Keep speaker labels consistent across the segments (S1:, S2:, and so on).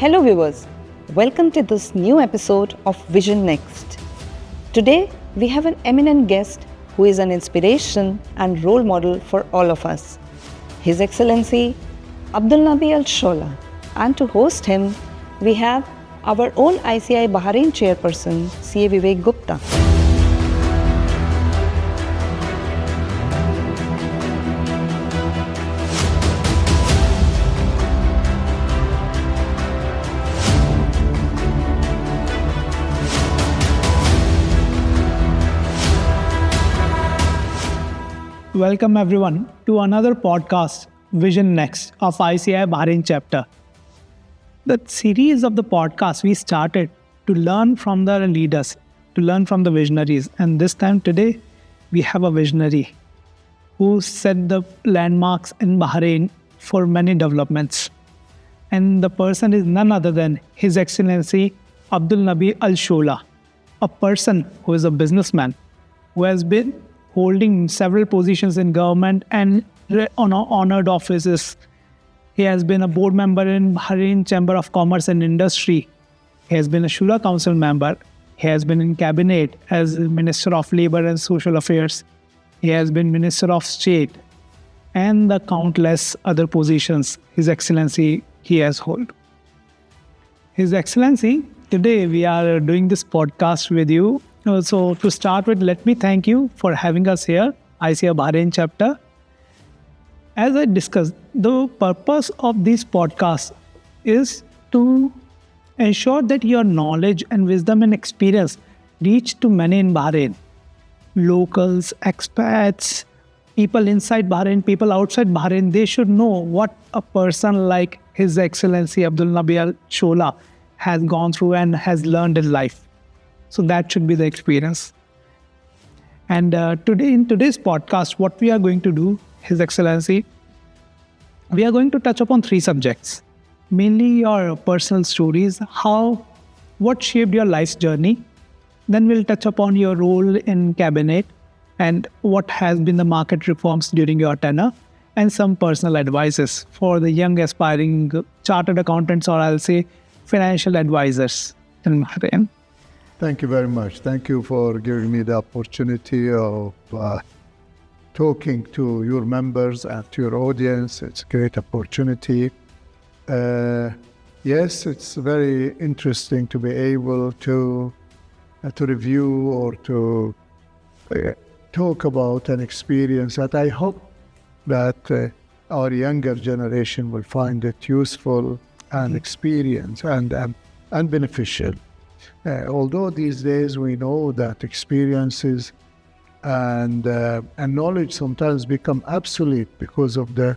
S1: Hello viewers, welcome to this new episode of Vision Next. Today we have an eminent guest who is an inspiration and role model for all of us. His Excellency Abdulnabi Alshoala. And to host him, we have our own ICAI Bahrain chairperson, CA Vivek Gupta.
S2: Welcome everyone to another podcast, Vision Next of ICAI Bahrain chapter. The series of the podcast we started to learn from the leaders, to learn from the visionaries. And this time today, we have a visionary who set the landmarks in Bahrain for many developments. And the person is none other than His Excellency Abdulnabi Alshoala, a person who is a businessman who has been holding several positions in government and honored offices. He has been a board member in Bahrain Chamber of Commerce and Industry. He has been a Shura Council member. He has been in cabinet as Minister of Labor and Social Affairs. He has been Minister of State and the countless other positions His Excellency he has held. His Excellency, today we are doing this podcast with you. So to start with, let me thank you for having us here, ICAI Bahrain chapter. As I discussed, the purpose of this podcast is to ensure that your knowledge and wisdom and experience reach to many in Bahrain. Locals, expats, people inside Bahrain, people outside Bahrain, they should know what a person like His Excellency Abdulnabi Alshoala has gone through and has learned in life. So that should be the experience. And today, in today's podcast, what we are going to do, His Excellency, we are going to touch upon three subjects. Mainly your personal stories, what shaped your life's journey. Then we'll touch upon your role in cabinet and what has been the market reforms during your tenure, and some personal advices for the young aspiring chartered accountants, or I'll say financial advisors in Bahrain.
S3: Thank you very much. Thank you for giving me the opportunity of talking to your members and to your audience. It's a great opportunity. Yes, it's very interesting to be able to review or to talk about an experience that I hope that our younger generation will find it useful and experience and beneficial. Although these days we know that experiences and knowledge sometimes become obsolete because of the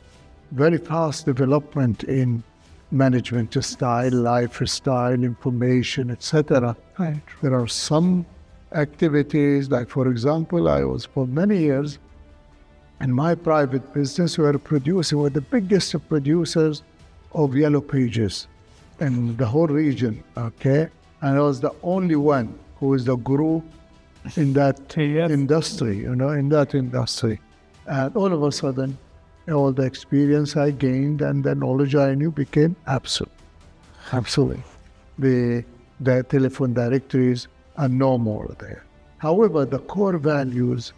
S3: very fast development in management style, lifestyle, information, etc.
S2: Right.
S3: There are some activities, like for example, I was for many years in my private business, we were the biggest producers of yellow pages in the whole region, okay? And I was the only one who is the guru in that industry, in that industry. And all of a sudden, all the experience I gained and the knowledge I knew became absolute. Absolutely. The telephone directories are no more there. However, the core values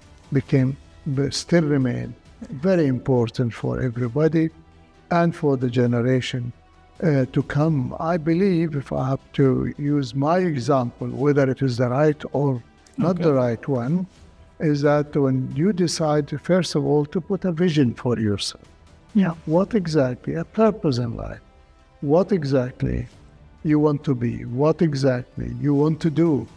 S3: still remain very important for everybody and for the generation to come. I believe, if I have to use my example, whether it is the right or not the right one, is that when you decide, first of all, to put a vision for yourself.
S2: Yeah.
S3: What exactly, a purpose in life, what exactly you want to be, what exactly you want to do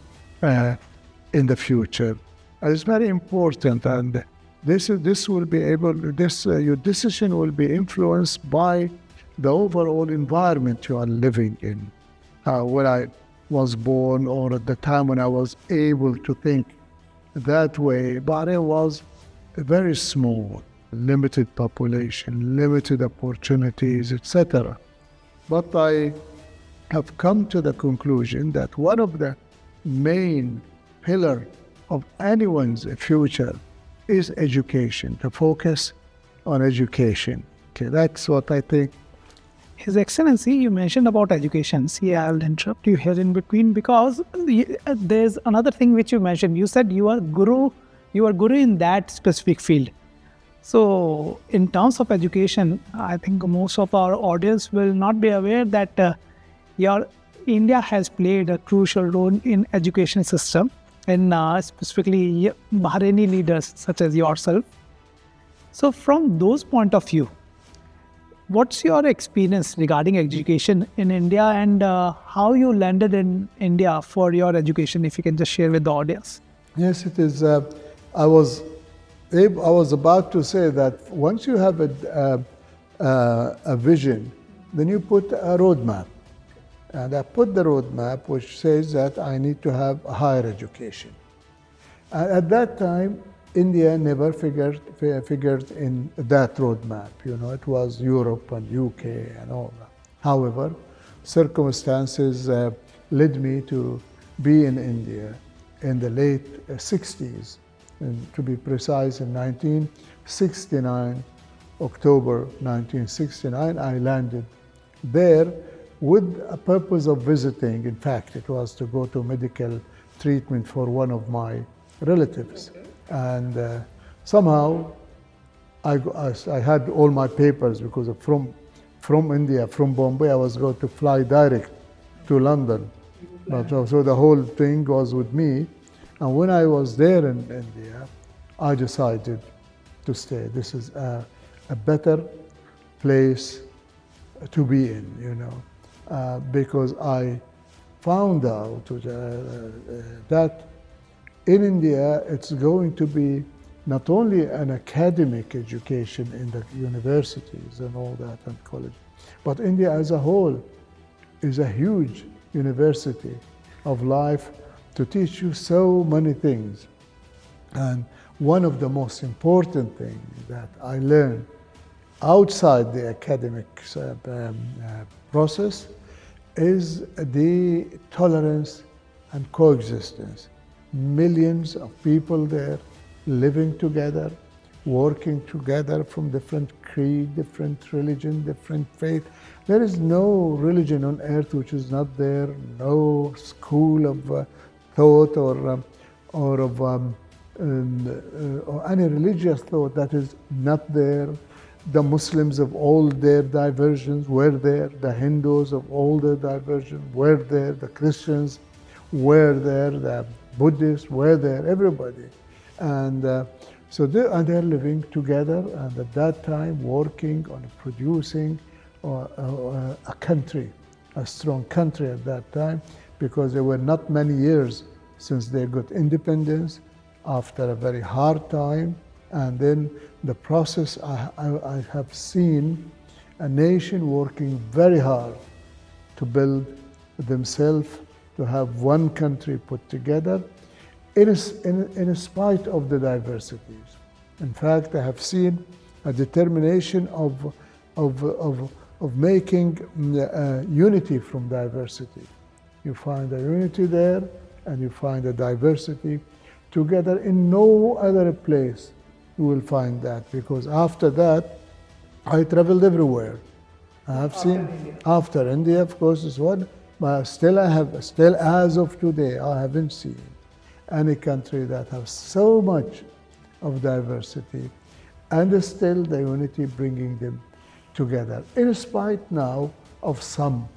S3: in the future. It's very important, and your decision will be influenced by the overall environment you are living in. When I was born, or at the time when I was able to think that way, Bahrain was very small, limited population, limited opportunities, etc. But I have come to the conclusion that one of the main pillars of anyone's future is education, to focus on education. Okay, that's what I think
S2: His Excellency, you mentioned about education. See, I'll interrupt you here in between because there's another thing which you mentioned. You said you are guru in that specific field. So, in terms of education, I think most of our audience will not be aware that your India has played a crucial role in education system, and specifically Bahraini leaders such as yourself. So, from those point of view, what's your experience regarding education in India and how you landed in India for your education? If you can just share with the audience.
S3: Yes, it is. I was about to say that once you have a vision, then you put a roadmap. And I put the roadmap which says that I need to have a higher education. And at that time, India never figured in that roadmap. It was Europe and UK and all that. However, circumstances led me to be in India in the late 60s, and to be precise, in 1969, October 1969, I landed there with a purpose of visiting. In fact, it was to go to medical treatment for one of my relatives. And somehow I had all my papers because from India, from Bombay, I was going to fly direct to London. So the whole thing was with me. And when I was there in India, I decided to stay. This is a better place to be in, because I found out that in India, it's going to be not only an academic education in the universities and all that and college, but India as a whole is a huge university of life to teach you so many things. And one of the most important things that I learned outside the academic process is the tolerance and coexistence. Millions of people there living together, working together from different creed, different religion, different faith. There is no religion on earth which is not there, no school of thought or any religious thought that is not there. The Muslims of all their diversions were there, the Hindus of all their diversions were there, the Christians were there, the Buddhists were there, everybody. And so they're living together, and at that time working on producing a country, a strong country at that time, because there were not many years since they got independence after a very hard time. And then the process, I have seen a nation working very hard to build themselves, to have one country put together in spite of the diversities. In fact, I have seen a determination of making unity from diversity. You find a unity there, and you find a diversity together. In no other place you will find that, because after that, I traveled everywhere. I have seen after India, of course, is one, but still as of today, I haven't seen any country that has so much of diversity and still the unity bringing them together, in spite now of some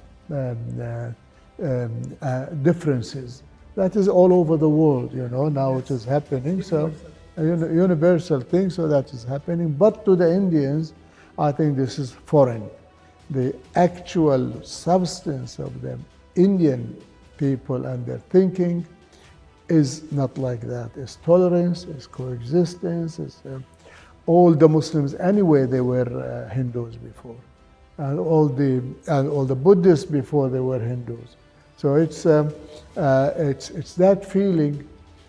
S3: differences. That is all over the world, now it is happening. So a universal thing, so that is happening. But to the Indians, I think this is foreign. The actual substance of the Indian people and their thinking is not like that. It's tolerance, it's coexistence, it's all the Muslims anyway, they were Hindus before, and all the Buddhists before they were Hindus. So it's that feeling.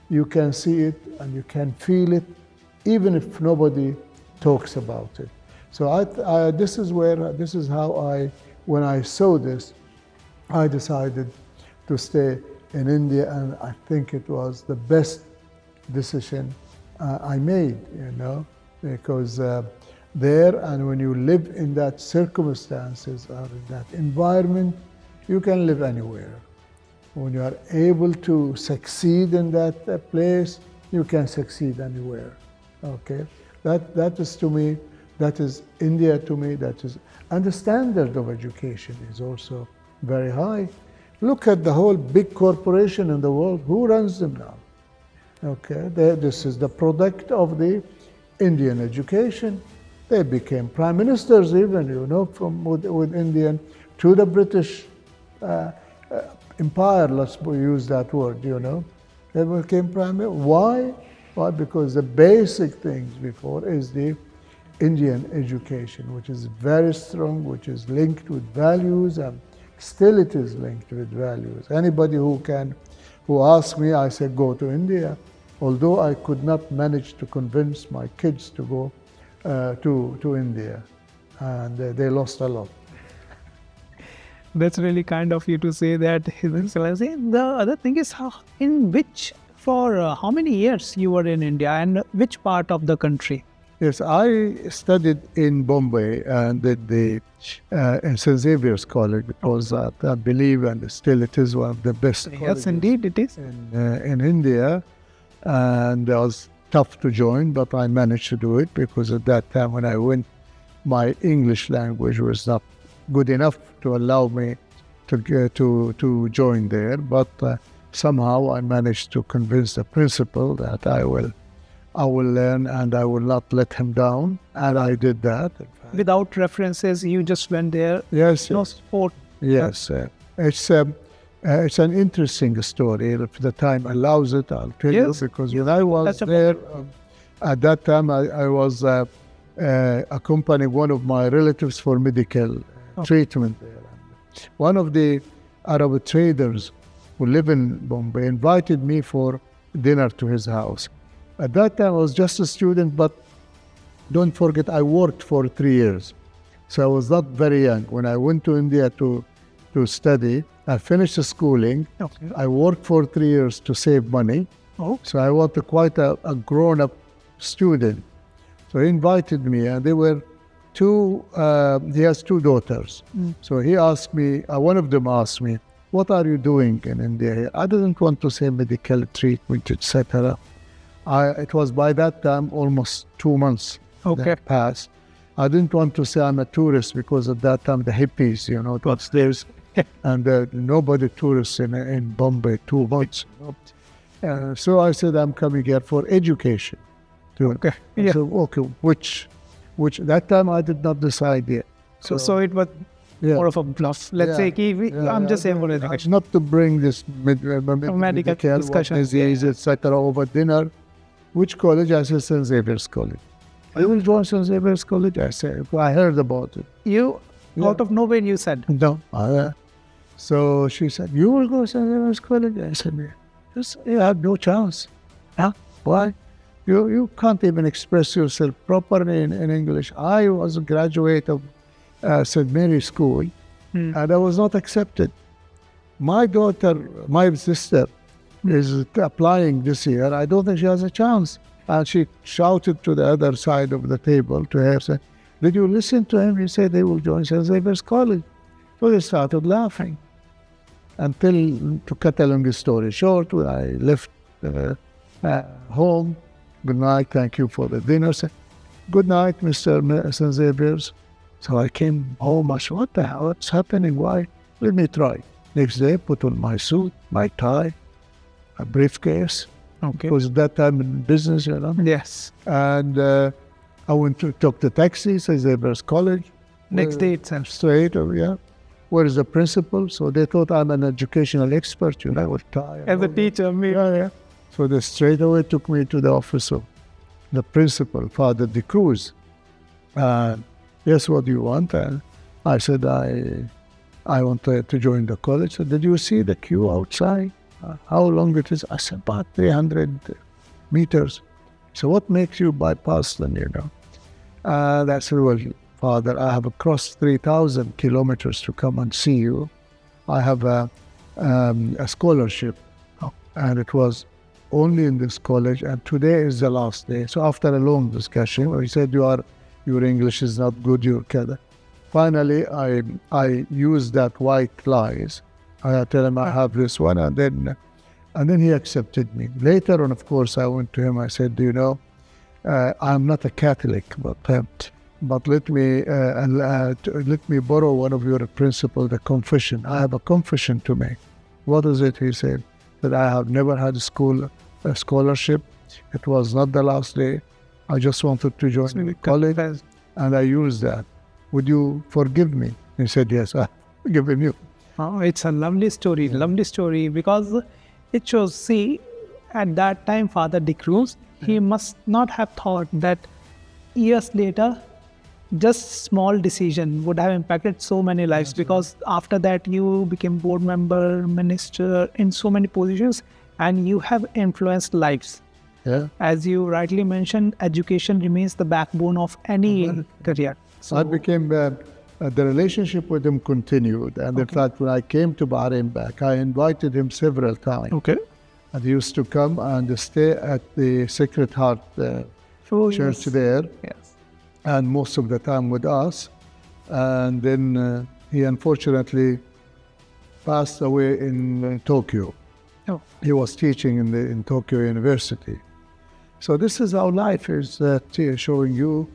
S3: You can see it and you can feel it, even if nobody talks about it. So this is how when I saw this, I decided to stay in India, and I think it was the best decision I made, because there, and when you live in that circumstances or in that environment, you can live anywhere. When you are able to succeed in that place, you can succeed anywhere. Okay, that is to me, that is India to me. That is, and the standard of education is also very high. Look at the whole big corporation in the world. Who runs them now? Okay, this is the product of the Indian education. They became prime ministers even, from with Indian to the British empire, let's use that word, They became prime minister. Why? Why? Because the basic things before is the Indian education, which is very strong, which is linked with values, and still it is linked with values. Anybody who asks me, I say, go to India. Although I could not manage to convince my kids to go to India, and they lost a lot.
S2: That's really kind of you to say that, His Excellency. The other thing is, for how many years you were in India, and which part of the country?
S3: Yes, I studied in Bombay and did in St. Xavier's College, because I believe, and still it is one of the best colleges.
S2: Yes, indeed it is.
S3: In India, and it was tough to join, but I managed to do it, because at that time when I went, my English language was not good enough to allow me to join there. But somehow I managed to convince the principal that I will learn and I will not let him down, and I did that.
S2: Without references, you just went there.
S3: Yes.
S2: No support.
S3: Yes, it's an interesting story. If the time allows it, I'll tell you. Because when I was there, at that time, I was accompanying one of my relatives for medical treatment there. One of the Arab traders who live in Bombay invited me for dinner to his house. At that time, I was just a student, but don't forget, I worked for 3 years. So I was not very young. When I went to India to study, I finished the schooling.
S2: Okay.
S3: I worked for 3 years to save money.
S2: Oh.
S3: So I was quite a grown-up student. So he invited me, and there were he has 2 daughters. So he asked me, one of them asked me, what are you doing in India? I didn't want to say medical treatment, etc. It was by that time almost 2 months that passed. I didn't want to say I'm a tourist, because at that time the hippies, it was there, and nobody tourists in Bombay 2 months. So I said I'm coming here for education.
S2: Okay. Yeah.
S3: So which that time I did not decide yet.
S2: So it was more of a bluff. Let's say, I'm just saying for education.
S3: Not to bring this medical
S2: discussion,
S3: disease, etc. over dinner. Which college? I said St. Xavier's College. I will join St. Xavier's College. I said, I heard about it.
S2: You, out of nowhere, you said?
S3: No. So she said, you will go to St. Xavier's College? I said, yes. You have no chance. Huh? Why? You can't even express yourself properly in English. I was a graduate of St. Mary's School, and I was not accepted. My sister, is applying this year. I don't think she has a chance. And she shouted to the other side of the table to her, said, did you listen to him? He said they will join St. Xavier's College. So they started laughing. Until, to cut a long story short, when I left home, good night, thank you for the dinner. Said, good night, Mr. St. Xavier's. So I came home. I said, what the hell? What's happening? Why? Let me try. Next day, put on my suit, my tie, a briefcase.
S2: Okay.
S3: Because at that time in business,
S2: Yes.
S3: And I went to took the taxi, St. Xavier's College.
S2: Next day itself.
S3: Straight, where is the principal? So they thought I'm an educational expert, with tie.
S2: As a teacher, me.
S3: Yeah. So they straight away took me to the office of the principal, Father De Cruz. Yes, what do you want? And I said, I want to join the college. So did you see the queue outside? How long it is? I said, about 300 meters. So what makes you bypass them, I said, well, Father, I have crossed 3,000 kilometers to come and see you. I have a scholarship. And it was only in this college, and today is the last day. So after a long discussion, he said, you are your English is not good, you're kada. Finally, I used that white lies. I tell him I have this one, and then he accepted me. Later on, of course, I went to him. I said, I'm not a Catholic, but let me borrow one of your principles, the confession. I have a confession to make. What is it? He said that I have never had a scholarship. It was not the last day. I just wanted to join the college, and I used that. Would you forgive me? He said, yes, I've forgiven you.
S2: Oh, it's a lovely story, because it shows, see, at that time, Father de Cruz, he must not have thought that years later, just small decision would have impacted so many lives, because after that you became board member, minister, in so many positions, and you have influenced lives.
S3: Yeah.
S2: As you rightly mentioned, education remains the backbone of any career.
S3: So I became, the relationship with him continued. And in fact, when I came to Bahrain back, I invited him several times.
S2: Okay.
S3: And he used to come and stay at the Sacred Heart Church there.
S2: Yes.
S3: And most of the time with us. And then he unfortunately passed away in Tokyo.
S2: Oh.
S3: He was teaching in Tokyo University. So this is how life is showing you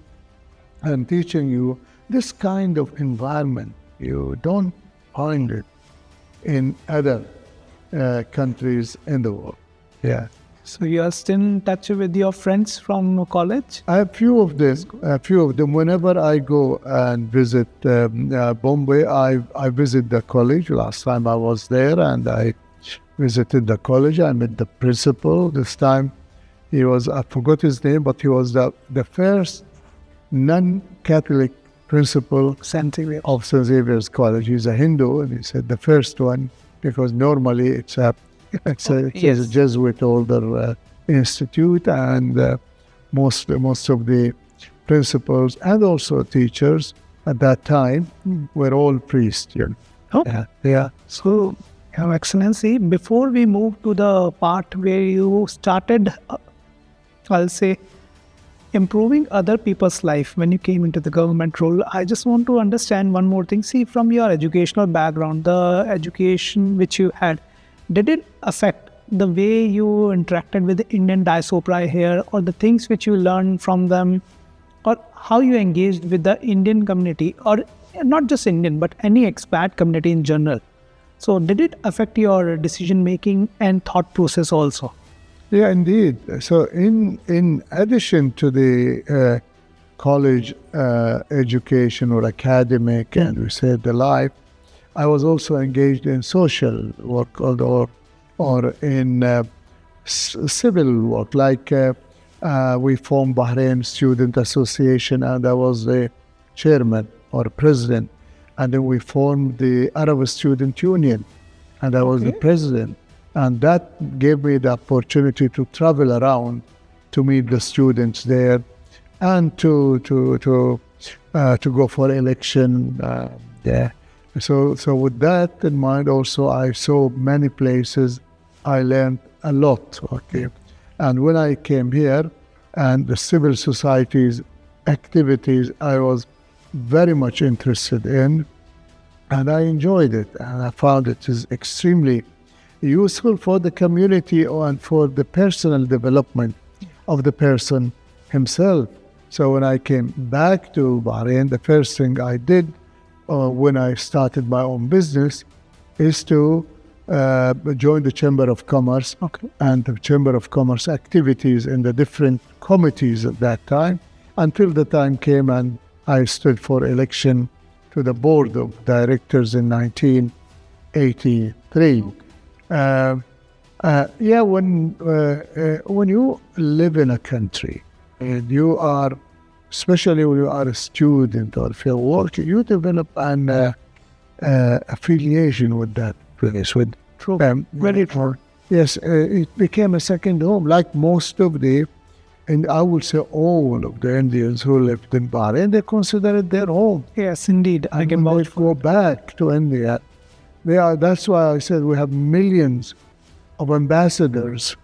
S3: and teaching you this kind of environment. You don't find it in other countries in the world. Yeah.
S2: So you are still in touch with your friends from college?
S3: I have a few of them. Whenever I go and visit Bombay, I visit the college. Last time I was there and I visited the college. I met the principal. This time he was, I forgot his name, but he was the first non-Catholic principal of St. Xavier's College. He's a Hindu, and he said the first one, because normally it's a Jesuit older institute, and most of the principals and also teachers at that time were all priests.
S2: Oh.
S3: Yeah.
S2: So, Your Excellency, before we move to the part where you started, I'll say, improving other people's life when you came into the government role, I just want to understand one more thing. See, from your educational background, the education which you had, did it affect the way you interacted with the Indian diaspora here, or the things which you learned from them, or how you engaged with the Indian community, or not just Indian, but any expat community in general? So did it affect your decision making and thought process also?
S3: Yeah, indeed. So in addition to the college education or academic, and we said the life, I was also engaged in social work or in civil work. Like we formed Bahrain Student Association, and I was the chairman or president. And then we formed the Arab Student Union, and I was the president. And that gave me the opportunity to travel around to meet the students there, and to go for election. So with that in mind, also I saw many places. I learned a lot. And when I came here, and the civil society's activities, I was very much interested in, and I enjoyed it, and I found it is extremely useful for the community and for the personal development of the person himself. So when I came back to Bahrain, the first thing I did when I started my own business is to join the Chamber of Commerce and the Chamber of Commerce activities in the different committees at that time, until the time came and I stood for election to the board of directors in 1983. When you live in a country and you are, especially when you are a student or if you're working, you develop an affiliation with that place. Very true. Yes, it became a second home, like most of the, and I would say all of the Indians who lived in Bahrain, they consider it their home.
S2: Yes, indeed. I can vouch for
S3: go back to India. That's why I said we have millions of ambassadors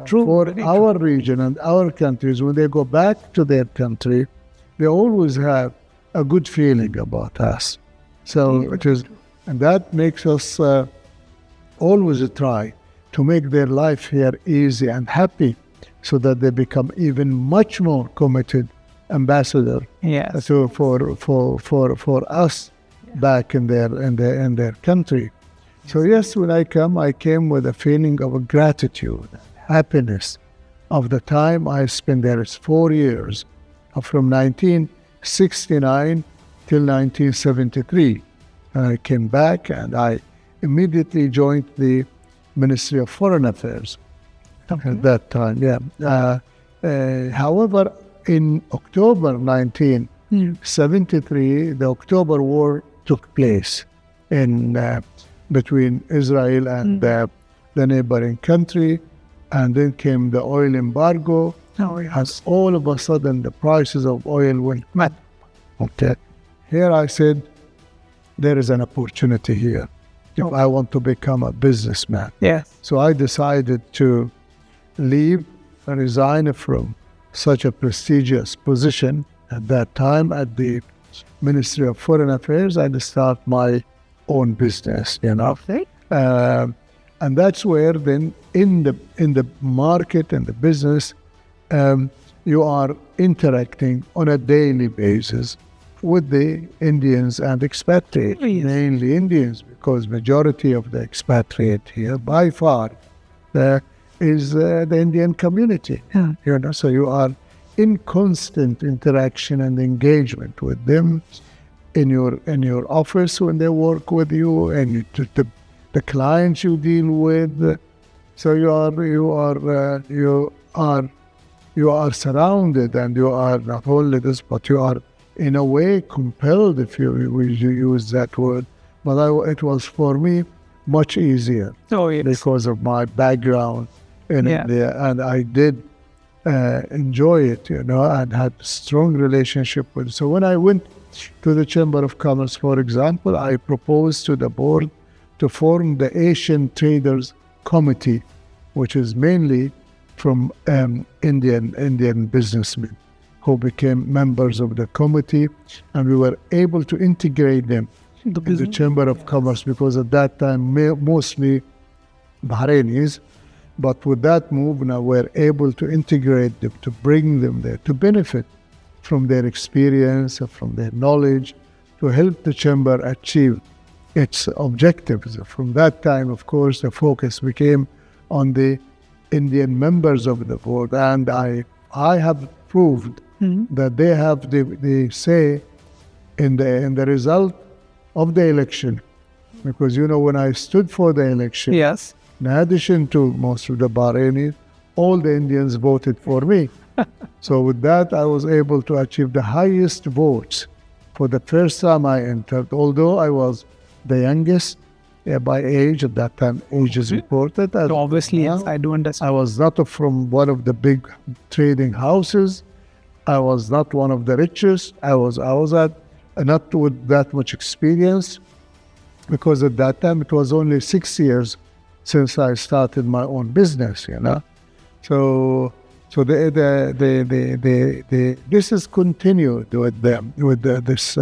S3: for our region and our countries. When they go back to their country, they always have a good feeling about us. So it is, and that makes us always try to make their life here easy and happy, so that they become even much more committed ambassador
S2: Yes.
S3: for us back in their country. So yes, when I came with a feeling of gratitude, happiness of the time I spent there. It's 4 years, from 1969 till 1973. And I came back and I immediately joined the Ministry of Foreign Affairs at that time. However, in October 1973, the October War took place in between Israel and the neighboring country, and then came the oil embargo. And all of a sudden, the prices of oil went mad. Okay, here I said, there is an opportunity here if I want to become a businessman.
S2: Yes.
S3: So I decided to leave and resign from such a prestigious position at that time at the Ministry of Foreign Affairs and start my own business, and that's where then in the market and the business, you are interacting on a daily basis with the Indians and expatriates, mainly Indians, because majority of the expatriate here, by far, is the Indian community. So you are in constant interaction and engagement with them in your office when they work with you, and the clients you deal with. So you are surrounded, and you are not only this, but you are in a way compelled, if you use that word. But it was for me much easier because of my background in India, and I did enjoy it, and had a strong relationship with it. So when I went to the Chamber of Commerce, for example, I proposed to the board to form the Asian Traders Committee, which is mainly from Indian businessmen who became members of the committee, and we were able to integrate them in the Chamber of Commerce, because at that time mostly Bahrainis. But with that move, now we're able to integrate them, to bring them there, to benefit from their experience, from their knowledge, to help the Chamber achieve its objectives. From that time, of course, the focus became on the Indian members of the board, and I have proved that they have the say in the result of the election. Because, when I stood for the election, in addition to most of the Bahrainis, all the Indians voted for me. So with that, I was able to achieve the highest votes for the first time I entered, although I was the youngest by age. At that time, age is important.
S2: So obviously, yes, I do understand.
S3: I was not from one of the big trading houses. I was not one of the richest. I was not with that much experience, because at that time it was only 6 years since I started my own business, So this is continued with them, with this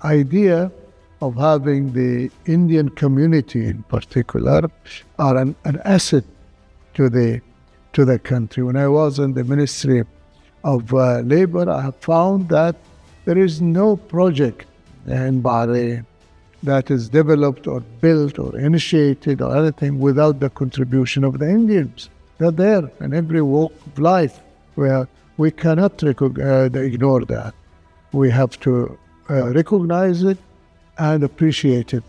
S3: idea of having the Indian community in particular are an asset to the country. When I was in the Ministry of Labor, I have found that there is no project in Bahrain that is developed or built or initiated or anything without the contribution of the Indians. They're there in every walk of life, where we cannot ignore that. We have to recognize it and appreciate it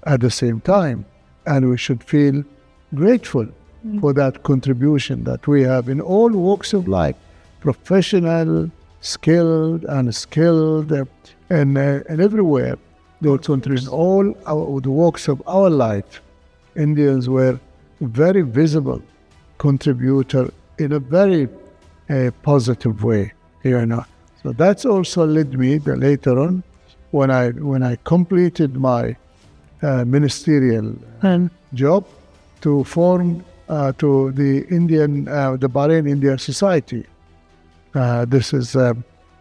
S3: at the same time. And we should feel grateful for that contribution that we have in all walks of life, professional, skilled, unskilled, and everywhere. Those countries, in all the walks of our life, Indians were very visible contributor in a very positive way. So that's also led me later on, when I completed my ministerial job, to form the Bahrain Indian Society. This is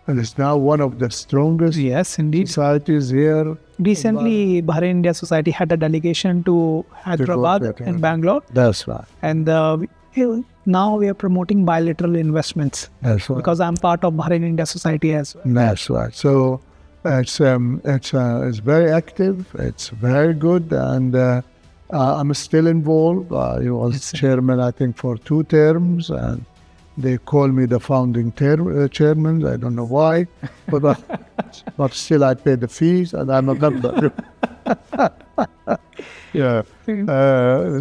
S3: and it's now one of the strongest
S2: Yes, indeed.
S3: societies here.
S2: Recently, Bahrain India Society had a delegation to Hyderabad
S3: there,
S2: and
S3: yeah.
S2: Bangalore,
S3: That's right.
S2: and now we are promoting bilateral investments
S3: That's right.
S2: because I'm part of Bahrain India Society as well.
S3: That's right. So it's very active. It's very good, and I'm still involved. I was chairman, I think, for 2 terms, and they call me the founding chairman. I don't know why, but still I pay the fees, and I'm a member. Yeah.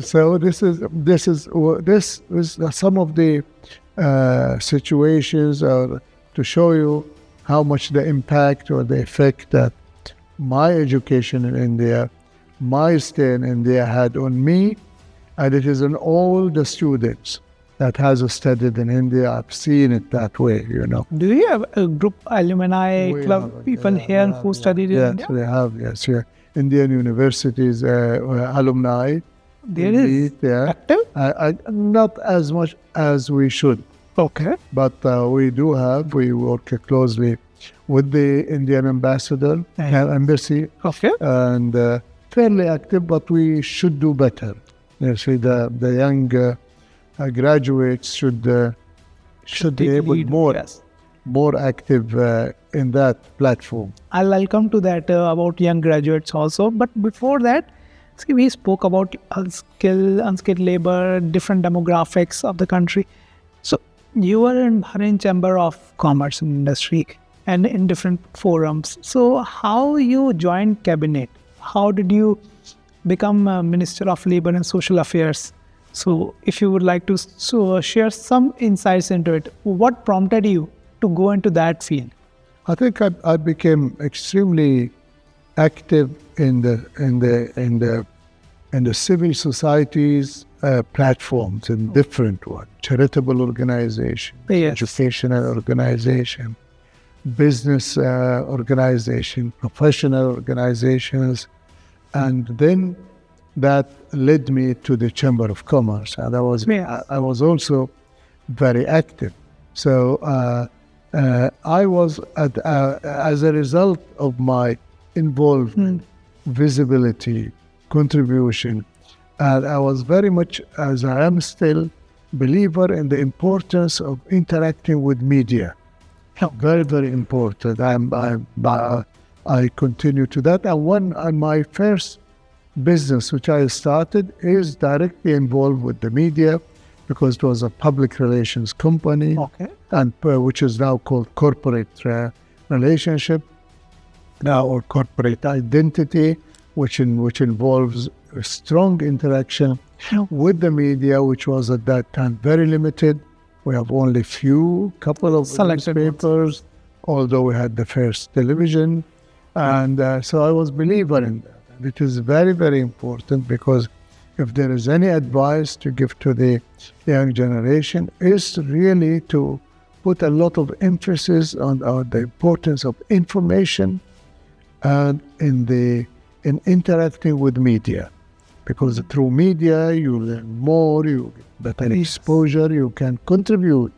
S3: So this is some of the situations to show you how much the impact or the effect that my education in India, my stay in India had on me, and it is on all the students that has studied in India. I've seen it that way,
S2: Do you have a group alumni club people here who studied in India?
S3: Yes, we have. Yes, yeah. Indian universities alumni.
S2: There is active?
S3: Not as much as we should.
S2: Okay.
S3: But we work closely with the Indian ambassador, embassy,
S2: Okay.
S3: and fairly active, but we should do better. The young graduates should be able more active in that platform.
S2: I'll come to that about young graduates also. But before that, see, we spoke about unskilled labor, different demographics of the country. So you were in Bahrain Chamber of Commerce and Industry and in different forums. So how you joined cabinet? How did you become Minister of Labor and Social Affairs? So if you would like to share some insights into it, what prompted you to go into that field?
S3: I think I became extremely active in the civil societies platforms in different ones: charitable organization, educational organization, business organization, professional organizations, and then that led me to the Chamber of Commerce, and I was also very active. So I was as a result of my involvement, visibility, contribution, and I was very much, as I am still, believer in the importance of interacting with media. Very, very important. I continue to that. And my first business, which I started, is directly involved with the media, because it was a public relations company, and which is now called corporate relationship, or corporate identity, which involves a strong interaction with the media, which was at that time very limited. We have only couple of newspapers, although we had the first television, and so I was a believer in that. And it is very, very important, because if there is any advice to give to the young generation, is really to put a lot of emphasis on the importance of information and in interacting with media, because through media you learn more, you get better exposure, you can contribute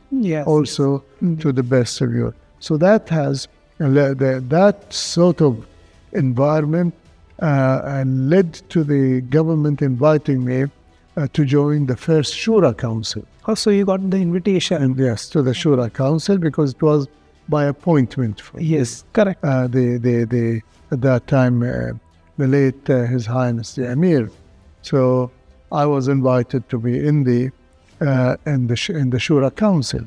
S3: also to the best of you. So that has that sort of environment led to the government inviting me to join the first Shura Council.
S2: Oh, so you got the invitation?
S3: And yes, to the Shura Council, because it was by appointment.
S2: Yes, correct.
S3: At that time, the late His Highness the Emir. So I was invited to be in the Shura Council.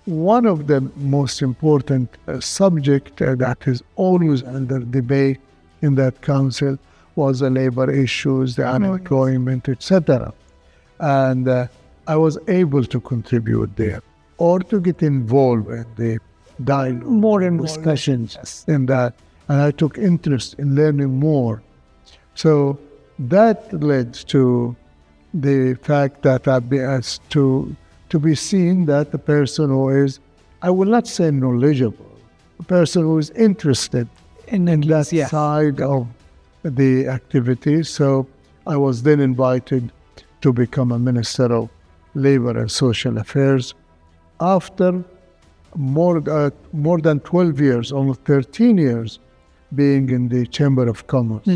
S3: One of the most important subject that is always under debate in that council was the labor issues, the unemployment, etc. And I was able to contribute there, or to get involved in the dialogue,
S2: more
S3: discussions in that. And I took interest in learning more. So that led to the fact that I be asked to be seen that the person who is, I will not say knowledgeable, a person who is interested in that side of the activity. So I was then invited to become a Minister of Labor and Social Affairs after more than 12 years, almost 13 years, being in the Chamber of Commerce.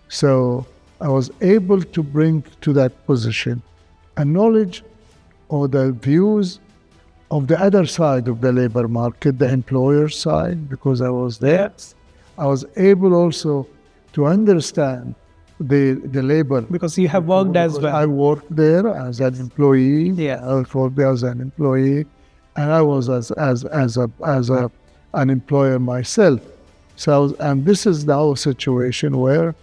S3: So I was able to bring to that position a knowledge or the views of the other side of the labor market, the employer side, because I was there. I was able also to understand the labor.
S2: Because you have worked as well.
S3: I worked there as an employee.
S2: Yeah.
S3: I worked there as an employee, and I was an employer myself. So, and this is now a situation where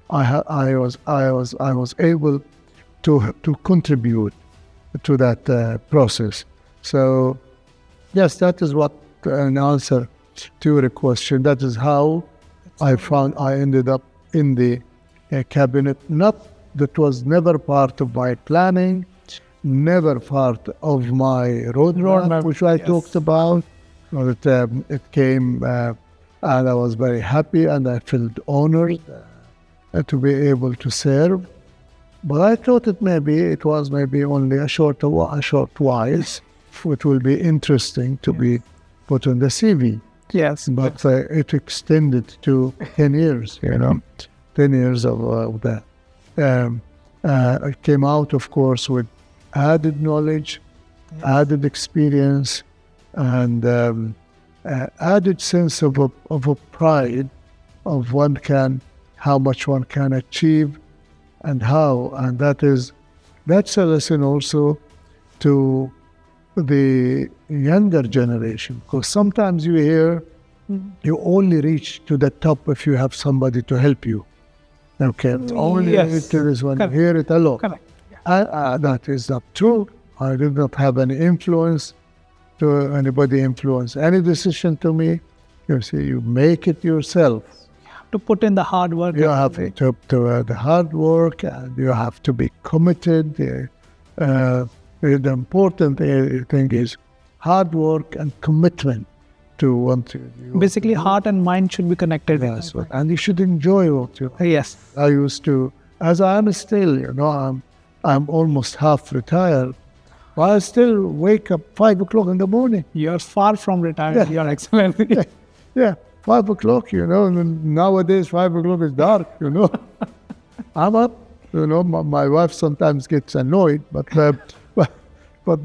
S3: I was able to contribute to that process. So, yes, that is what an answer to your question. That is how I ended up in the cabinet. That was never part of my planning, never part of my roadmap, which I talked about. It came, and I was very happy, and I felt honored to be able to serve. But I thought it was only a short while. It will be interesting to be put on the CV.
S2: Yes.
S3: But it extended to 10 years, 10 years of that. I came out, of course, with added knowledge, added experience, and added sense of a pride of how much one can achieve and how. And that's a lesson also to the younger generation, because sometimes you hear you only reach to the top if you have somebody to help you. Okay, it's only reach to this one. You hear it a lot.
S2: Correct.
S3: That is not true. I did not have any influence to anybody influence any decision to me. You see, you make it yourself.
S2: To put in the hard work.
S3: You have to the hard work, and you have to be committed. The important thing is hard work and commitment to want to.
S2: Basically, heart and mind should be connected.
S3: Yes, and you should enjoy what you.
S2: Yes.
S3: I used to, as I am still, I'm almost half retired. But I still wake up 5 o'clock in the morning.
S2: You're far from retired, Your Excellency.
S3: Yeah, 5 o'clock, and nowadays 5 o'clock is dark, I'm up, my wife sometimes gets annoyed, but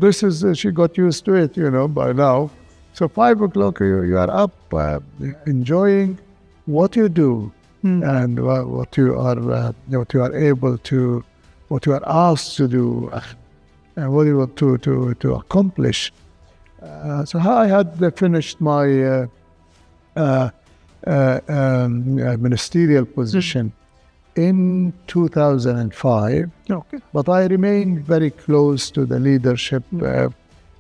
S3: this is, she got used to it, by now. So 5 o'clock, you are up, enjoying what you do and what you are able to, what you are asked to do, and what you want to accomplish. So I had finished my ministerial position in 2005, but I remained very close to the leadership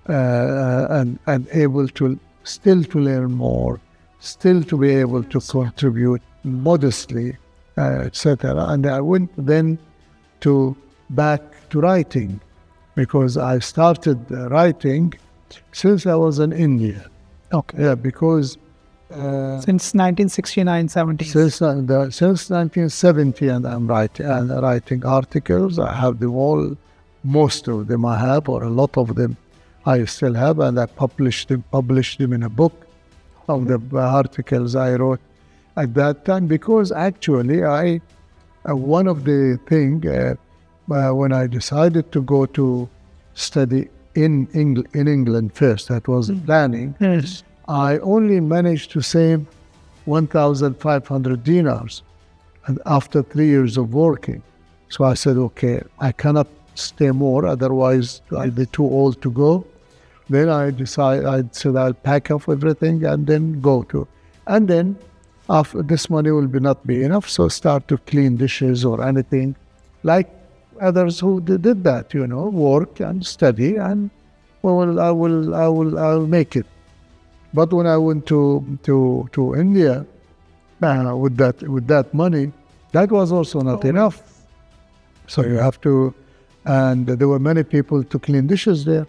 S3: and able to still to learn more, still to be able to contribute modestly, etc. And I went then back to writing, because I started writing since I was in India. Yeah, because
S2: since 1969-70.
S3: Since 1970, and I'm writing articles. I have them all. Most of them I have, or a lot of them I still have, and I published them in a book of the articles I wrote at that time. Because actually, one of the things when I decided to go to study in England first, that was planning.
S2: Yes.
S3: I only managed to save 1,500 dinars, and after 3 years of working. So I said, okay, I cannot stay more, otherwise I'll be too old to go. Then I said I'll pack up everything and then go to. And then after this money will not be enough, so start to clean dishes or anything, like others who did that, work and study, and I'll make it. But when I went to India with that money, that was also not enough. So you have to, and there were many people to clean dishes there.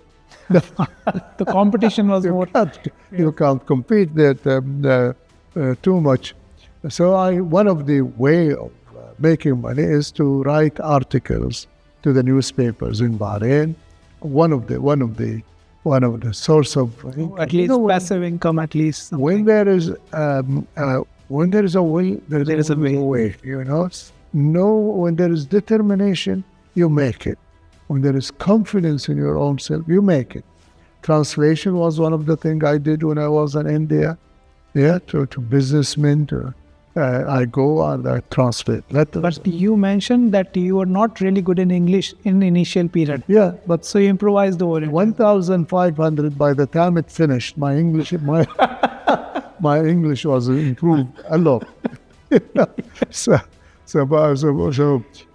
S2: The competition was more.
S3: You can't compete there too much. So one of the way of making money is to write articles to the newspapers in Bahrain. One of the one of the source of income.
S2: At least passive income, at least. Something.
S3: When there is a will, there is a way. When there is determination, you make it. When there is confidence in your own self, you make it. Translation was one of the things I did when I was in India. Yeah, to businessmen. I go and I translate letters.
S2: But you mentioned that you were not really good in English in the initial period.
S3: Yeah, but
S2: So you improvised over it.
S3: 1,500 by the time it finished, my English was improved a lot.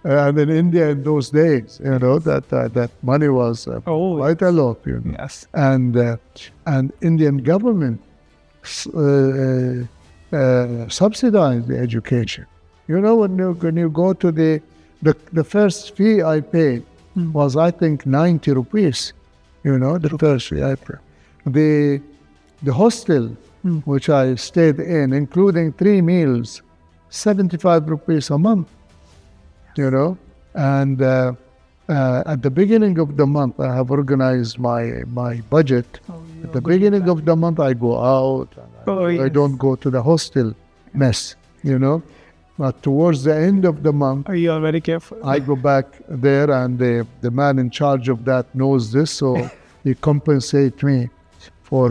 S3: And in India in those days, that money was quite a lot.
S2: Yes.
S3: And Indian government subsidized the education. When you go to the first fee I paid was, I think, 90 rupees. The first fee I paid. The hostel which I stayed in, including 3 meals, 75 rupees a month. And at the beginning of the month, I have organized my budget. At the beginning of the month, I go out. I don't go to the hostel mess, But towards the end of the month,
S2: You are very careful.
S3: I go back there, and the man in charge of that knows this, so he compensates me for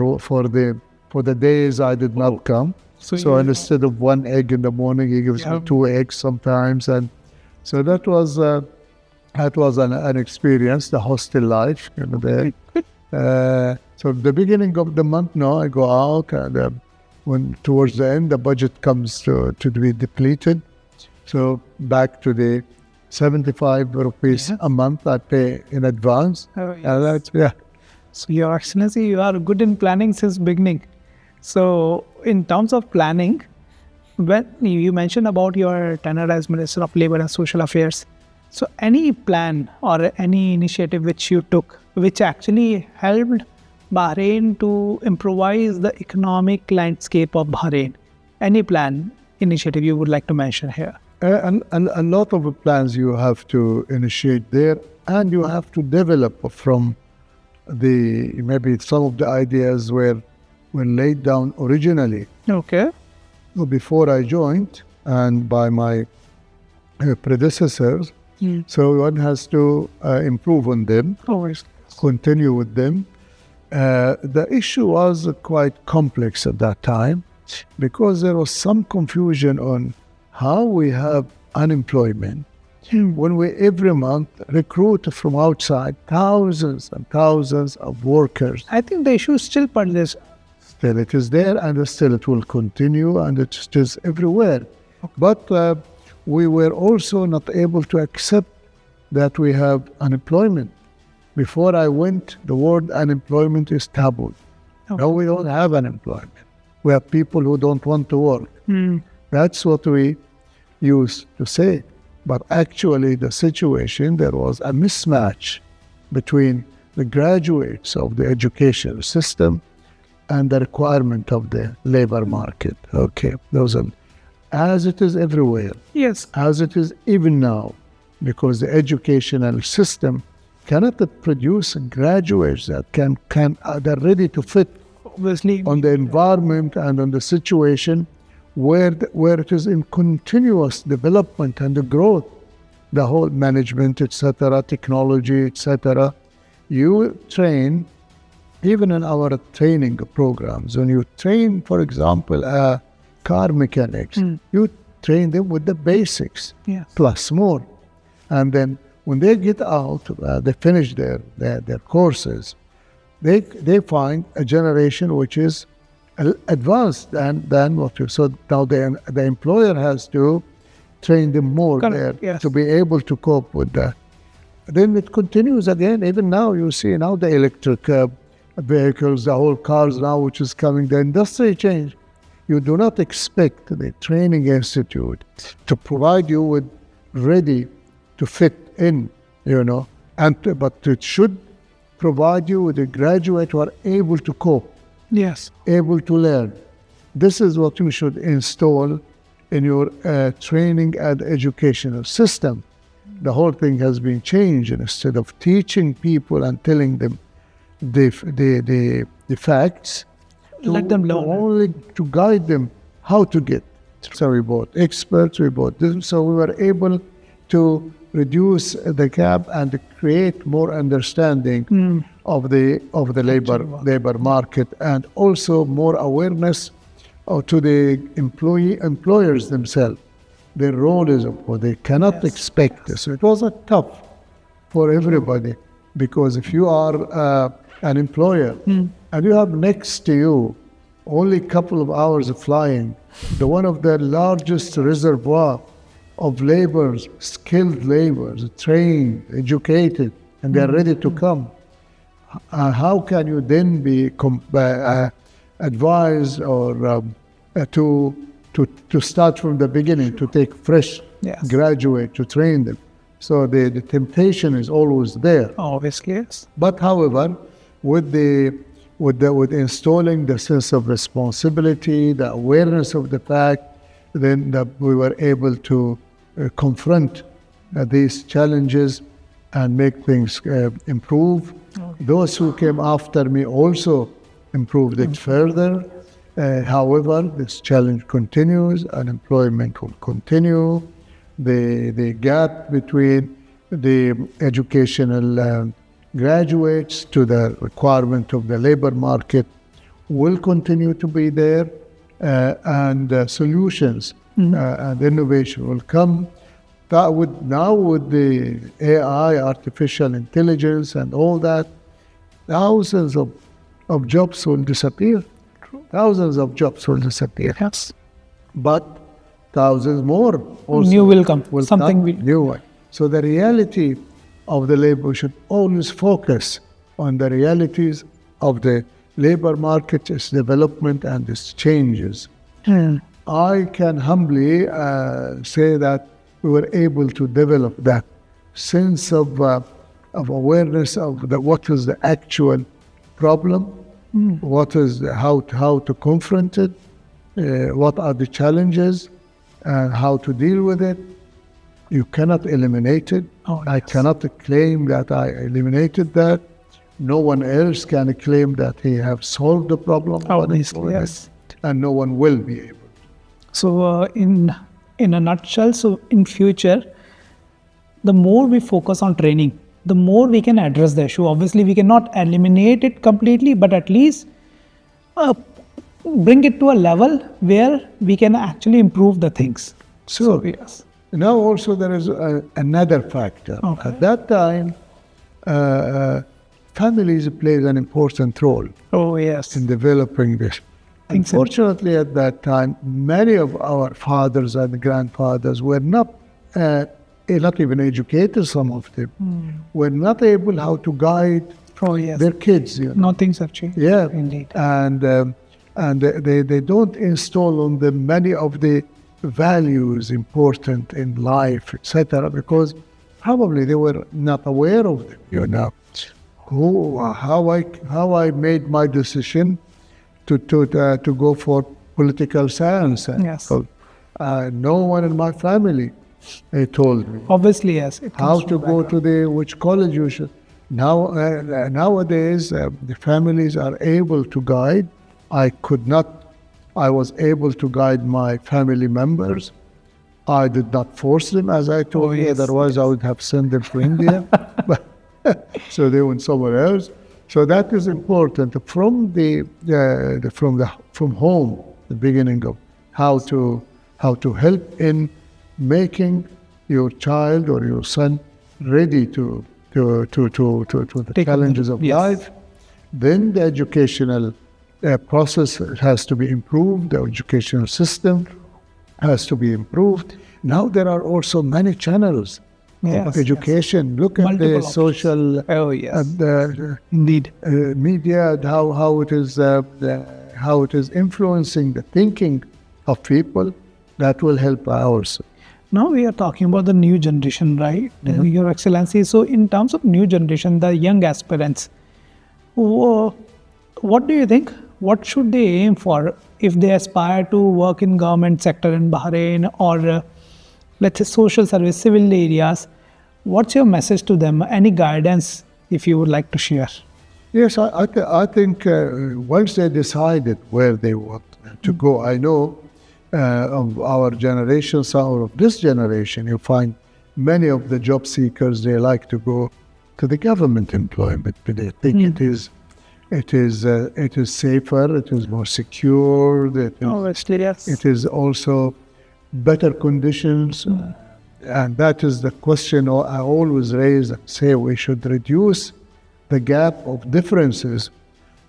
S3: the days I did not come. So instead of 1 egg in the morning, he gives me 2 eggs sometimes, and so that was an experience, the hostel life. There. So the beginning of the month, I go out, and when towards the end, the budget comes to be depleted. So back to the 75 rupees a month I pay in advance. And
S2: So Your Excellency, you are good in planning since beginning. So in terms of planning, when you mentioned about your tenure as Minister of Labour and Social Affairs, so any plan or any initiative which you took, which actually helped Bahrain to improvise the economic landscape of Bahrain, any plan, initiative you would like to mention here?
S3: And a lot of plans you have to initiate there, and you have to develop from maybe some of the ideas were laid down originally.
S2: Okay.
S3: So before I joined, and by my predecessors, so one has to improve on them,
S2: Always.
S3: continue with them. The issue was quite complex at that time, because there was some confusion on how we have unemployment when we every month recruit from outside thousands and thousands of workers.
S2: I think the issue still persists.
S3: Still it is there, and still it will continue, and it is everywhere. But we were also not able to accept that we have unemployment. Before I went, the word unemployment is taboo.
S2: Okay.
S3: No, we don't have unemployment. We have people who don't want to work. That's what we used to say. But actually, the situation, there was a mismatch between the graduates of the education system and the requirement of the labor market. Okay, those are, as it is everywhere.
S2: Yes.
S3: As it is even now, because the educational system cannot produce graduates that they're ready to fit
S2: Obviously.
S3: on the environment and on the situation where it is in continuous development and the growth, the whole management, etc., technology, etc. You train, even in our training programs, when you train, for example, car mechanics, you train them with the basics, plus more. And then when they get out, they finish their courses, they find a generation which is advanced than what you. So now the employer has to train them more to be able to cope with that. Then it continues again. Even now, you see now the electric vehicles, the whole cars now, which is coming, the industry change. You do not expect the training institute to provide you with ready to fit in, but it should provide you with a graduate who are able to cope.
S2: Yes.
S3: Able to learn. This is what you should install in your training and educational system. The whole thing has been changed. Instead of teaching people and telling them the facts,
S2: Let them learn.
S3: only to guide them how to get. So we bought experts, we bought this. So we were able to reduce the gap and create more understanding of the labor market, and also more awareness to the employers themselves. Their role is important. They cannot expect this. So it was tough for everybody, because if you are an employer and you have next to you only a couple of hours of flying, one of the largest reservoir of laborers, skilled laborers, trained, educated, and they're ready to come. How can you then be advised or to start from the beginning, to take fresh graduate, to train them? So the temptation is always there.
S2: Obviously, yes.
S3: But however, with installing the sense of responsibility, the awareness of the fact, then we were able to confront these challenges and make things improve. Those who came after me also improved it further. However, this challenge continues, unemployment will continue. The gap between the educational graduates to the requirement of the labor market will continue to be there, and solutions and innovation will come. That now with the AI, artificial intelligence, and all that, thousands of jobs will disappear. Thousands of jobs will disappear.
S2: Yes.
S3: But thousands more also
S2: New will come. Something
S3: come, new one. So the reality of the labor should always focus on the realities of the labor market, its development and its changes. I can humbly say that we were able to develop that sense of awareness of what is the actual problem, what is how to confront it, what are the challenges, and how to deal with it. You cannot eliminate it. I cannot claim that I eliminated that. No one else can claim that he have solved the problem.
S2: Obviously, yes.
S3: And no one will be able.
S2: So in a nutshell, so in future, the more we focus on training, the more we can address the issue. Obviously, we cannot eliminate it completely, but at least bring it to a level where we can actually improve the things.
S3: So,
S2: yes.
S3: Now also there is another factor.
S2: Okay.
S3: At that time, families played an important role in developing this. Unfortunately, at that time, many of our fathers and grandfathers were not even educated. Some of them were not able how to guide their kids.
S2: No, things have changed.
S3: Yeah,
S2: indeed.
S3: And they don't install on them many of the values important in life, etc., because probably they were not aware of them. How I made my decision to go for political science.
S2: Yes.
S3: So, no one in my family told me.
S2: Obviously, yes.
S3: How to go to which college you should. Nowadays, the families are able to guide. I was able to guide my family members. I did not force them, as I told you. Otherwise, I would have sent them to India. So they went somewhere else. So that is important from home, the beginning of how to help in making your child or your son ready to the challenges of life. Then the educational process has to be improved. The educational system has to be improved. Now there are also many channels of education. Look at the social
S2: indeed
S3: media, how it is influencing the thinking of people. That will help ours.
S2: Now we are talking about the new generation, right? Your Excellency. So in terms of new generation, the young aspirants, what do you think? What should they aim for if they aspire to work in government sector in Bahrain or let's say social service, civil areas? What's your message to them? Any guidance if you would like to share?
S3: Yes, I think once they decided where they want to go, I know of our generation, some of this generation, you find many of the job seekers, they like to go to the government employment, but they think it is safer, it is more secure, it is also better conditions. And that is the question I always raise and say we should reduce the gap of differences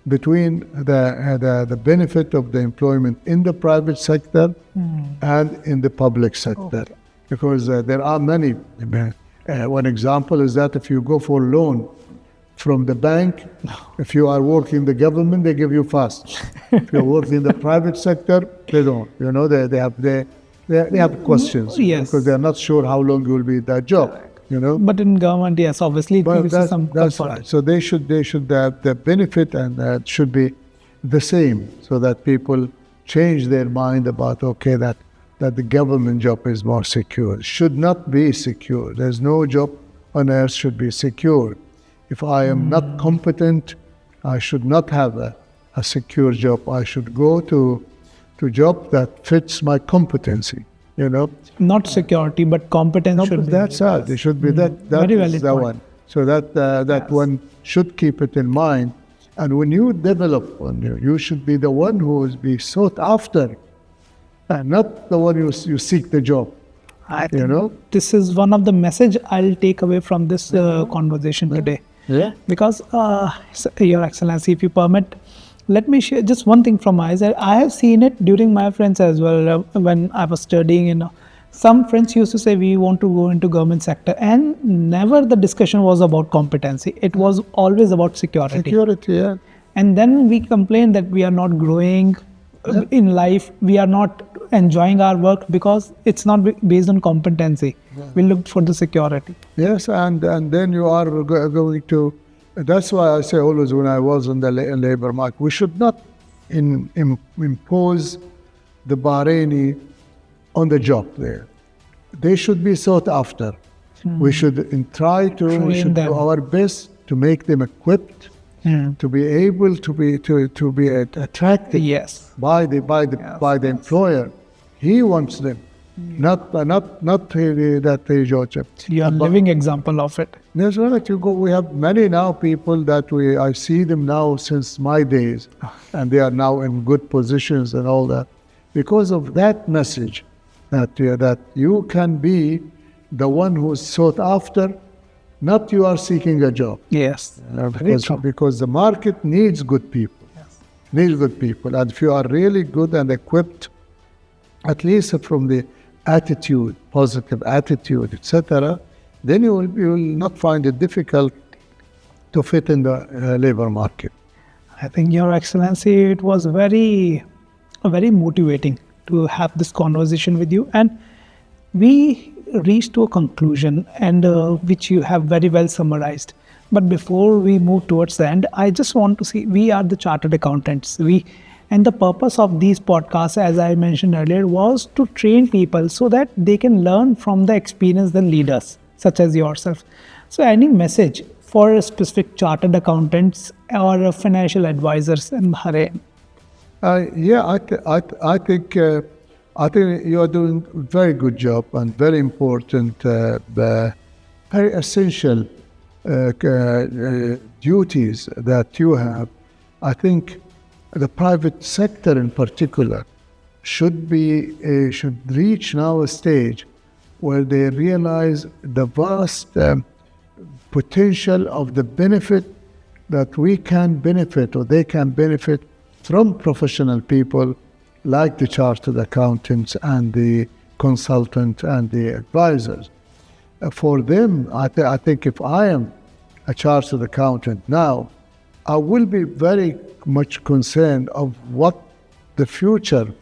S3: between the benefit of the employment in the private sector and in the public sector.
S2: Okay.
S3: Because there are many. One example is that if you go for loan from the bank, if you are working in the government, they give you fast. If you're working in the private sector, they don't. You know, they have questions because they're not sure how long you will be in that job. You know,
S2: But in government, yes, obviously,
S3: well,
S2: it gives you some
S3: that's
S2: comfort.
S3: right. So they should the benefit and that should be the same, so that people change their mind about that the government job is more secure. It should not be secure. There's no job on earth should be secure. If I am not competent, I should not have a secure job. I should go to job that fits my competency. You know.
S2: Not security, but competence should be.
S3: That's it. It should be that
S2: Very
S3: is
S2: valid
S3: the
S2: point.
S3: one. So that one should keep it in mind. And when you develop one, you should be the one who is be sought after, and not the one you seek the job.
S2: I
S3: You know.
S2: think this is one of the message I'll take away from this conversation today.
S3: Yeah.
S2: Because, Your Excellency, if you permit, let me share just one thing from my side. I have seen it during my friends as well. When I was studying, some friends used to say we want to go into government sector, and never the discussion was about competency. It was always about security.
S3: Security, yeah.
S2: And then we complain that we are not growing in life. We are not enjoying our work because it's not based on competency. We looked for the security.
S3: Yes, and then you are going to. That's why I say always when I was in the labor market, we should not impose the Bahraini on the job there. They should be sought after. We should try to
S2: Train them.
S3: do our best to make them equipped to be able to be attracted
S2: Yes.
S3: by the employer. He wants them, not that they judge them.
S2: You are living example of it.
S3: That's right. We have many now people that I see them now since my days, and they are now in good positions and all that, because of that message that you can be the one who is sought after, not you are seeking a job.
S2: Yes. Very true.
S3: Because the market needs good people. Needs good people, and if you are really good and equipped, at least from the attitude, positive attitude, etc., then you will not find it difficult to fit in the labor market.
S2: I think, Your Excellency, it was very motivating to have this conversation with you, and we reached to a conclusion, and which you have very well summarized. But before we move towards the end, I just want to see, we are the chartered accountants. And the purpose of these podcasts, as I mentioned earlier, was to train people so that they can learn from the experienced leaders, such as yourself. So any message for a specific chartered accountants or financial advisors in Bahrain?
S3: I think you are doing a very good job and very important, very essential duties that you have. I think the private sector in particular should reach now a stage where they realize the vast potential of the benefit that we can benefit or they can benefit from professional people like the chartered accountants and the consultant and the advisors. For them, I think if I am a chartered accountant now, I will be very much concerned of what the future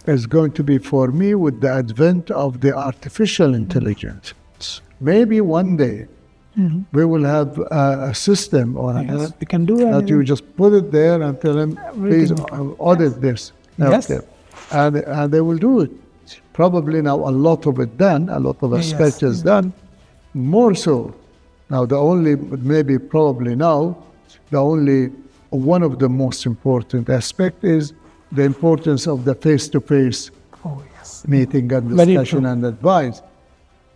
S3: is going to be for me with the advent of the artificial intelligence. Maybe one day we will have a system
S2: We can do
S3: that you just put it there and tell them, please audit this.
S2: Yes.
S3: And they will do it. Probably now a lot of it done, a lot of aspects is done, more so. Now the only maybe probably now one of the most important aspects is the importance of the face-to-face meeting and
S2: Very
S3: discussion
S2: true.
S3: and advice.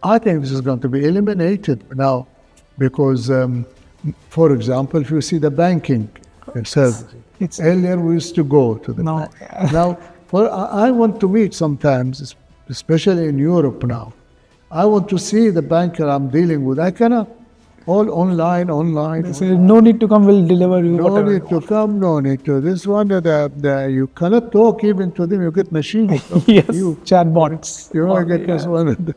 S3: I think this is going to be eliminated now because, for example, if you see the banking service,
S2: It's
S3: earlier we used to go to the
S2: no.
S3: bank. Now, I want to meet sometimes, especially in Europe now. I want to see the banker I'm dealing with. I cannot. All online.
S2: So no need to come. We'll deliver you.
S3: No
S2: whatever
S3: need to come, no need to. This one, you cannot talk even to them. You get machine.
S2: Yes,
S3: You
S2: chatbots.
S3: you get this one.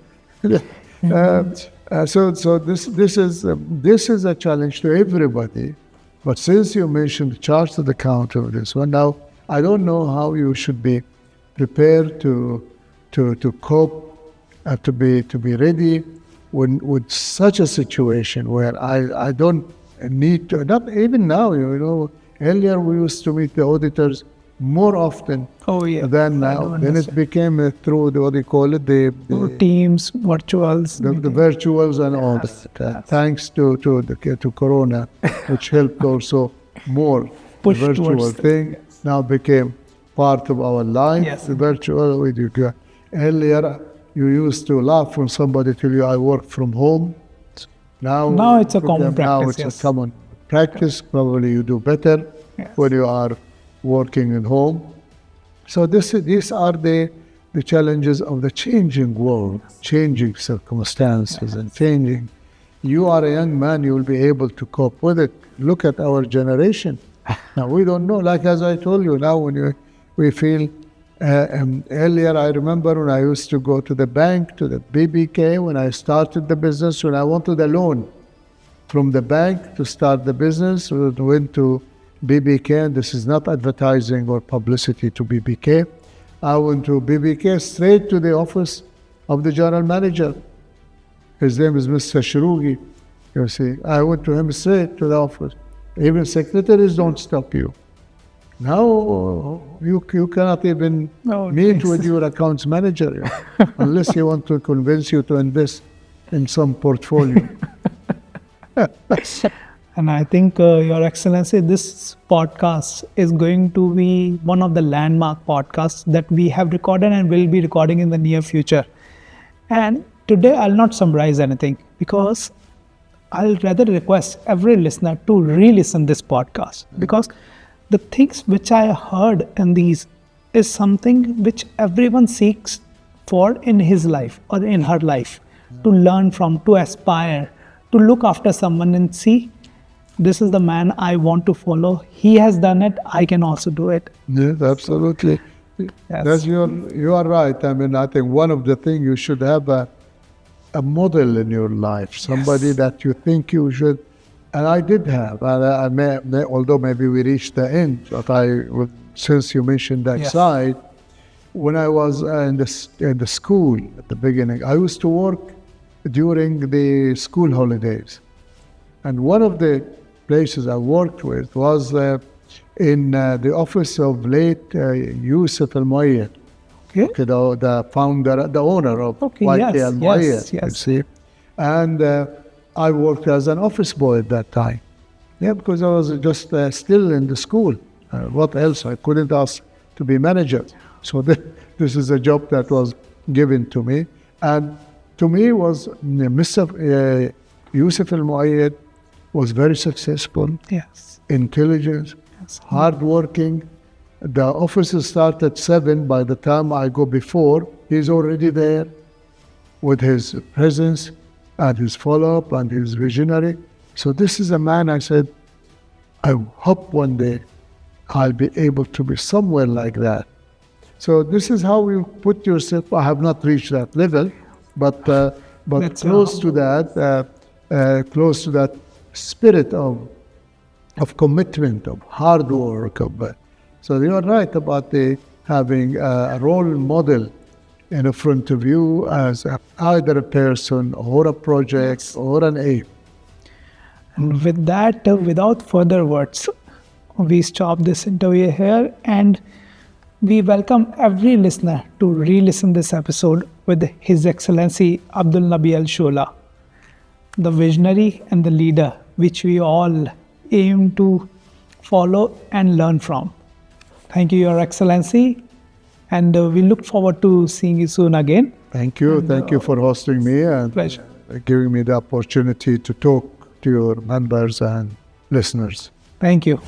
S3: So this is a challenge to everybody. But since you mentioned chartered accountant of this one, now I don't know how you should be prepared to cope, to be ready with such a situation where I don't need to. Not even now, Earlier we used to meet the auditors more often
S2: Oh yeah.
S3: than
S2: I
S3: now.
S2: do
S3: Then it
S2: understand.
S3: became through what do you call it, the
S2: Teams, virtuals.
S3: the virtuals and all that. Thanks to Corona, which helped also more.
S2: Push
S3: The virtual
S2: towards the-
S3: thing now became part of our life.
S2: Yes.
S3: The virtual, earlier you used to laugh when somebody tell you I work from home.
S2: Now it's a common
S3: Now
S2: practice,
S3: it's
S2: yes.
S3: a common practice. Probably you do better
S2: Yes.
S3: when you are working at home. So these are the challenges of the changing world, changing circumstances and changing. You are a young man, you will be able to cope with it. Look at our generation. Now we don't know, like as I told you, now when we feel, earlier I remember when I used to go to the bank, to the BBK, when I started the business, when I wanted a loan from the bank to start the business, we went to BBK, and this is not advertising or publicity to BBK. I went to BBK straight to the office of the general manager. His name is Mr. Shrugi, you see. I went to him straight to the office. Even secretaries don't stop you. Now you cannot even
S2: Oh,
S3: meet
S2: thanks.
S3: with your accounts manager unless he wants to convince you to invest in some portfolio.
S2: And I think, Your Excellency, this podcast is going to be one of the landmark podcasts that we have recorded and will be recording in the near future. And today I'll not summarize anything because I'll rather request every listener to re-listen this podcast, because the things which I heard in these is something which everyone seeks for in his life or in her life, to learn from, to aspire, to look after someone and see, this is the man I want to follow. He has done it, I can also do it.
S3: Yes, absolutely.
S2: Yes.
S3: You are right. I mean, I think one of the things you should have a model in your life, somebody that you think you should. And I did have, and I may, although maybe we reached the end, but since you mentioned that
S2: Yes.
S3: side, when I was in the school at the beginning, I used to work during the school holidays. And one of the places I worked with was in the office of late Yusuf Al-Muayyad,
S2: Okay.
S3: the founder, the owner of
S2: Okay,
S3: YK
S2: yes,
S3: Al-Muayyad,
S2: yes,
S3: you
S2: yes.
S3: see. And I worked as an office boy at that time. Yeah, because I was just still in the school. What else? I couldn't ask to be manager. So this is a job that was given to me. And to me was Mr. Yusuf Al-Muayyad was very successful,
S2: Yes.
S3: intelligent,
S2: Yes.
S3: hardworking. The offices start at 7. By the time I go before, he's already there with his presence and his follow-up and his visionary. So this is a man, I said, I hope one day I'll be able to be somewhere like that. So this is how you put yourself. I have not reached that level, but
S2: That's
S3: close to that spirit of commitment, of hard work. So you are right about having a role model in front of you as either a person or a project or an aim.
S2: And with that, without further words, we stop this interview here, and we welcome every listener to re-listen this episode with His Excellency Abdulnabi Alshoala, the visionary and the leader which we all aim to follow and learn from. Thank you, Your Excellency, and we look forward to seeing you soon again.
S3: Thank you. Thank you for hosting me and
S2: Pleasure.
S3: giving me the opportunity to talk to your members and listeners.
S2: Thank you.